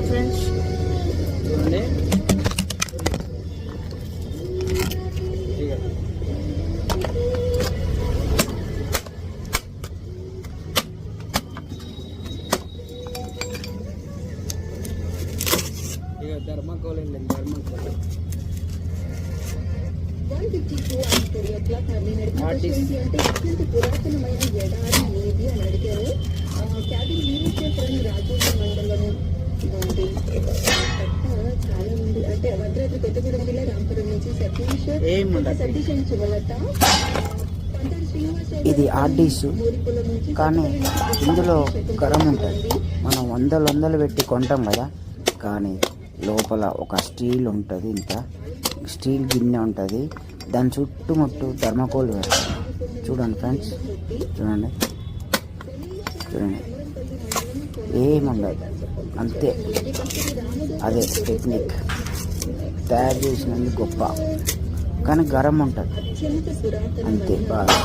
Friends చూడండి. ఇక thermocol వెళ్ళింది. ధర్మకోల్ పురాతనమైన ఎడారి ఏది అని అడిగారు. క్యాబిన్ వీరేశ్వరం రాజేంద్ర మండలం చాలా మంది అంటే భద్రాద్రి కొత్తగూడెం జిల్లా రాంపురం నుంచి సతీష్ అండ్ సువలత. ఇది ఆర్డీసు కానీ ఇందులో గరం ఉంటుంది. మనం వందలు పెట్టి కొంటాం కదా, కానీ లోపల ఒక స్టీల్ ఉంటుంది. ఇంత స్టీల్ గిన్నె ఉంటుంది, దాని చుట్టుముట్టు థర్మాకోల్ పెడతారు. చూడండి ఫ్రెండ్స్, చూడండి చూడండి, ఏముండదు, అంతే. అదే టెక్నిక్, తయారు చేసినందుకు గొప్ప, కానీ గరం ఉంటుంది అంతే బాగా.